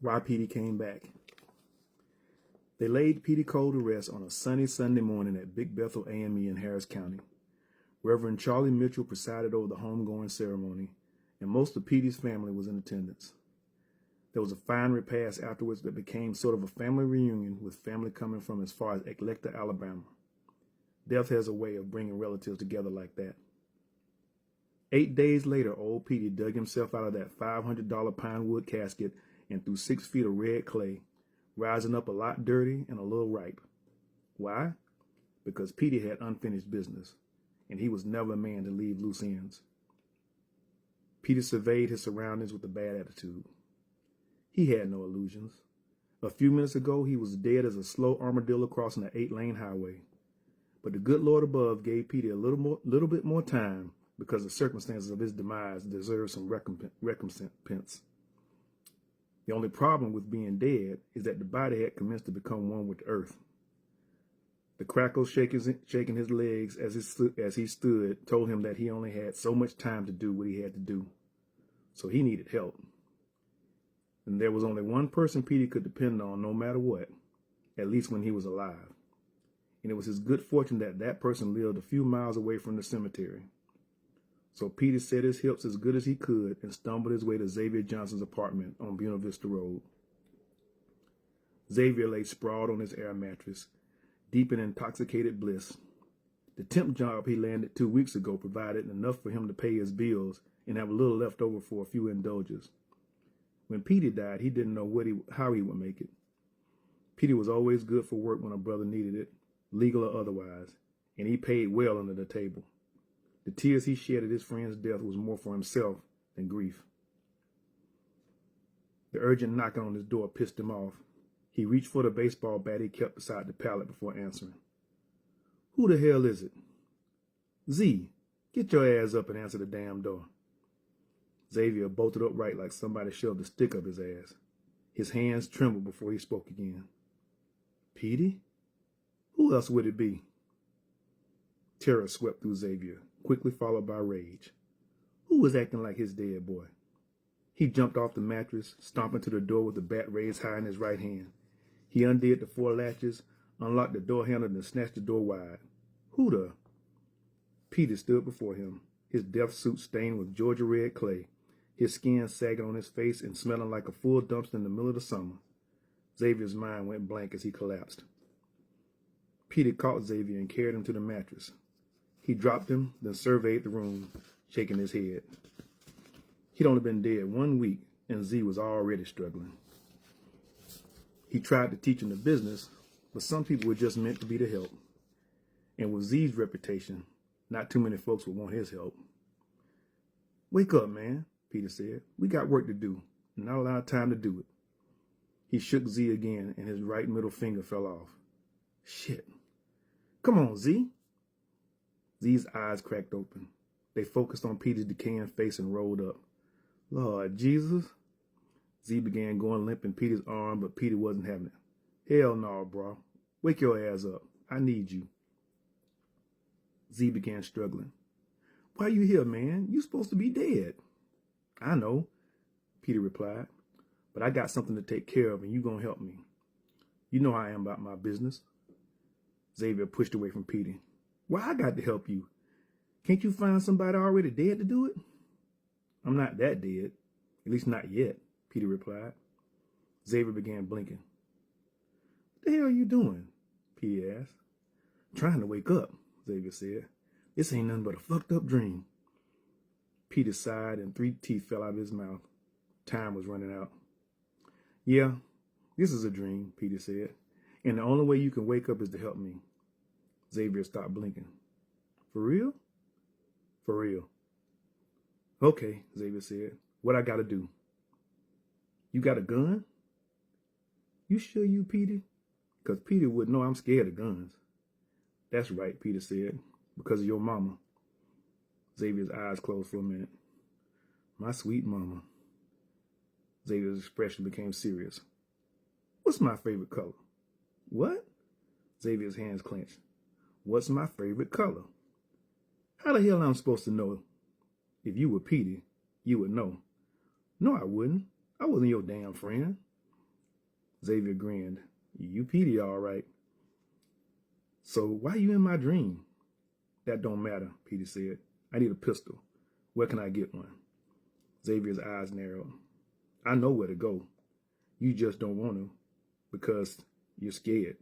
Why Petey came back. They laid Petey Cole to rest on a sunny Sunday morning at Big Bethel AME in Harris County. Reverend Charlie Mitchell presided over the homegoing ceremony, and most of Petey's family was in attendance. There was a fine repast afterwards that became sort of a family reunion, with family coming from as far as Electa, Alabama. Death has a way of bringing relatives together like that. 8 days later, old Petey dug himself out of that $500 pine wood casket and threw 6 feet of red clay, rising up a lot dirty and a little ripe. Why? Because Petey had unfinished business, and he was never a man to leave loose ends. Petey surveyed his surroundings with a bad attitude. He had no illusions. A few minutes ago, he was dead as a slow armadillo crossing an 8-lane highway. But the good Lord above gave Petey a little bit more time, because the circumstances of his demise deserved some recompense. The only problem with being dead is that the body had commenced to become one with the earth. The crackles shaking his legs as he stood told him that he only had so much time to do what he had to do. So he needed help. And there was only one person Petey could depend on no matter what, at least when he was alive. And it was his good fortune that that person lived a few miles away from the cemetery. So Petey set his hips as good as he could and stumbled his way to Xavier Johnson's apartment on Buena Vista Road. Xavier lay sprawled on his air mattress, deep in intoxicated bliss. The temp job he landed 2 weeks ago provided enough for him to pay his bills and have a little left over for a few indulgences. When Petey died, he didn't know how he would make it. Petey was always good for work when a brother needed it, legal or otherwise, and he paid well under the table. The tears he shed at his friend's death was more for himself than grief. The urgent knocking on his door pissed him off. He reached for the baseball bat he kept beside the pallet before answering. "Who the hell is it?" "Z, get your ass up and answer the damn door." Xavier bolted upright like somebody shoved a stick up his ass. His hands trembled before he spoke again. "Petey? Who else would it be?" Terror swept through Xavier, quickly followed by rage. Who was acting like his dead boy? He jumped off the mattress, stomping to the door with the bat raised high in his right hand. He undid the 4 latches, unlocked the door handle, and snatched the door wide. Who the? Petey stood before him, his death suit stained with Georgia red clay, his skin sagging on his face and smelling like a full dumpster in the middle of the summer. Xavier's mind went blank as he collapsed. Petey caught Xavier and carried him to the mattress. He dropped him, then surveyed the room, shaking his head. He'd only been dead 1 week, and Z was already struggling. He tried to teach him the business, but some people were just meant to be the help. And with Z's reputation, not too many folks would want his help. "Wake up, man," Petey said. "We got work to do, and not a lot of time to do it." He shook Z again, and his right middle finger fell off. "Shit. Come on, Z." Z's eyes cracked open. They focused on Petey's decaying face and rolled up. "Lord Jesus." Z began going limp in Petey's arm, but Petey wasn't having it. "Hell no, bro. Wake your ass up. I need you." Z began struggling. "Why you here, man? You supposed to be dead." "I know," Petey replied, "but I got something to take care of, and you gonna help me. You know how I am about my business." Xavier pushed away from Petey. "Why I got to help you? Can't you find somebody already dead to do it?" "I'm not that dead, at least not yet," Petey replied. Xavier began blinking. "What the hell are you doing?" Petey asked. "Trying to wake up," Xavier said. "This ain't nothing but a fucked up dream." Petey sighed and 3 teeth fell out of his mouth. Time was running out. "Yeah, this is a dream," Petey said, "and the only way you can wake up is to help me." Xavier stopped blinking. "For real?" "For real." "Okay," Xavier said. "What I gotta do?" "You got a gun?" "You sure you, Petey? Because Petey would know I'm scared of guns." "That's right," Petey said. "Because of your mama." Xavier's eyes closed for a minute. "My sweet mama." Xavier's expression became serious. "What's my favorite color?" "What?" Xavier's hands clenched. "What's my favorite color?" "How the hell am I supposed to know? If you were Petey, you would know." "No, I wouldn't. I wasn't your damn friend." Xavier grinned. You Petey, all right. So why you in my dream? That don't matter, Petey said. I need a pistol. Where can I get one? Xavier's eyes narrowed. I know where to go. You just don't want to because you're scared.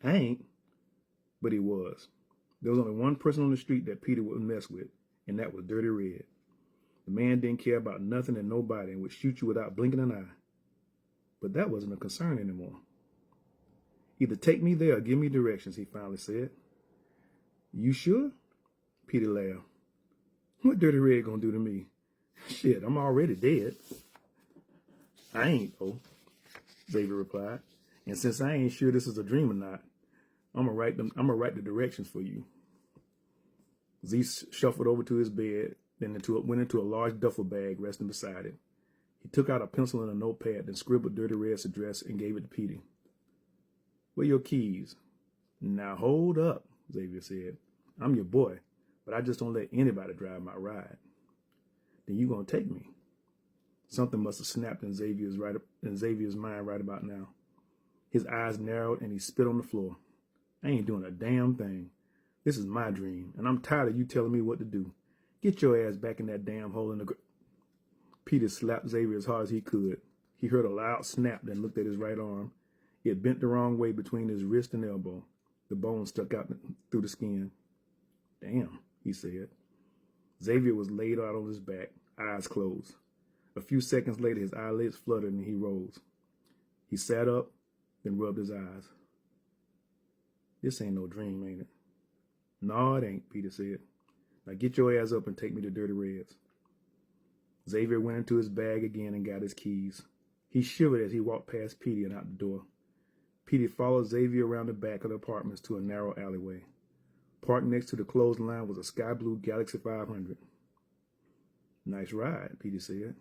I ain't, but he was. There was only one person on the street that Petey wouldn't mess with, and that was Dirty Red. The man didn't care about nothing and nobody and would shoot you without blinking an eye. But that wasn't a concern anymore. Either take me there or give me directions, he finally said. You sure? Petey laughed. What Dirty Red gonna do to me? Shit, I'm already dead. I ain't, though, Xavier replied. And since I ain't sure this is a dream or not, I'm gonna write the directions for you. Z shuffled over to his bed, then went into a large duffel bag resting beside it. He took out a pencil and a notepad, then scribbled Dirty Red's address and gave it to Petey. Where are your keys? Now hold up, Xavier said. I'm your boy, but I just don't let anybody drive my ride. Then you gonna take me? Something must have snapped in Xavier's mind right about now. His eyes narrowed and he spit on the floor. I ain't doing a damn thing. This is my dream, and I'm tired of you telling me what to do. Get your ass back in that damn hole in the Petey slapped Xavier as hard as he could. He heard a loud snap, then looked at his right arm. It bent the wrong way between his wrist and elbow. The bone stuck out through the skin. Damn, he said. Xavier was laid out on his back, eyes closed. A few seconds later, his eyelids fluttered and he rose. He sat up, then rubbed his eyes. This ain't no dream, ain't it? No, it ain't, Petey said. Now get your ass up and take me to Dirty Red's. Xavier went into his bag again and got his keys. He shivered as he walked past Petey and out the door. Petey followed Xavier around the back of the apartments to a narrow alleyway. Parked next to the clothesline was a sky blue Galaxy 500. Nice ride, Petey said.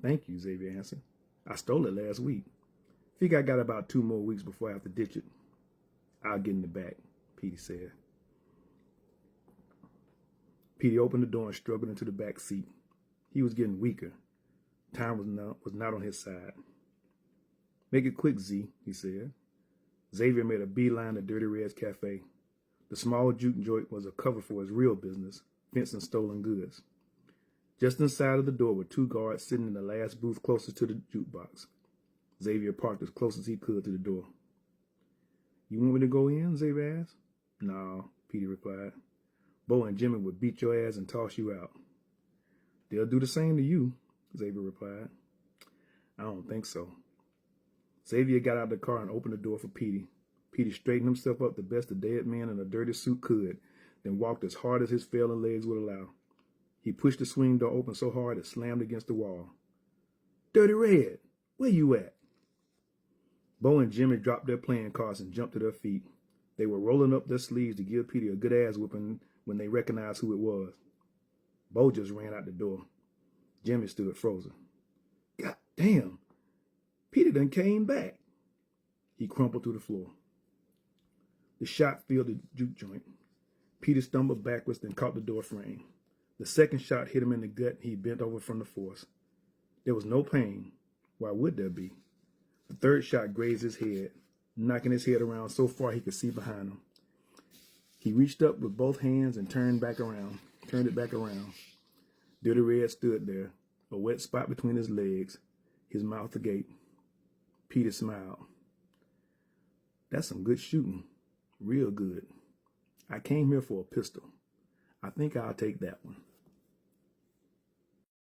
Thank you, Xavier answered. I stole it last week. Figure I got about 2 more weeks before I have to ditch it. I'll get in the back, Petey said. Petey opened the door and struggled into the back seat. He was getting weaker. Time was not on his side. Make it quick, Z, he said. Xavier made a beeline to Dirty Red's cafe. The small juke joint was a cover for his real business, fencing stolen goods. Just inside of the door were 2 guards sitting in the last booth closest to the jukebox. Xavier parked as close as he could to the door. You want me to go in? Xavier asked. No, Petey replied. Bo and Jimmy would beat your ass and toss you out. They'll do the same to you, Xavier replied. I don't think so. Xavier got out of the car and opened the door for Petey. Petey straightened himself up the best a dead man in a dirty suit could, then walked as hard as his failing legs would allow. He pushed the swing door open so hard it slammed against the wall. Dirty Red, where you at? Bo and Jimmy dropped their playing cards and jumped to their feet. They were rolling up their sleeves to give Petey a good ass whooping when they recognized who it was. Bo just ran out the door. Jimmy stood frozen. God damn, Petey done came back. He crumpled to the floor. The shot filled the juke joint. Petey stumbled backwards and caught the door frame. The second shot hit him in the gut and he bent over from the force. There was no pain. Why would there be? The third shot grazed his head, knocking his head around so far he could see behind him. He reached up with both hands and turned it back around. Dirty Red stood there, a wet spot between his legs, his mouth agape. Petey smiled. That's some good shooting. Real good. I came here for a pistol. I think I'll take that one.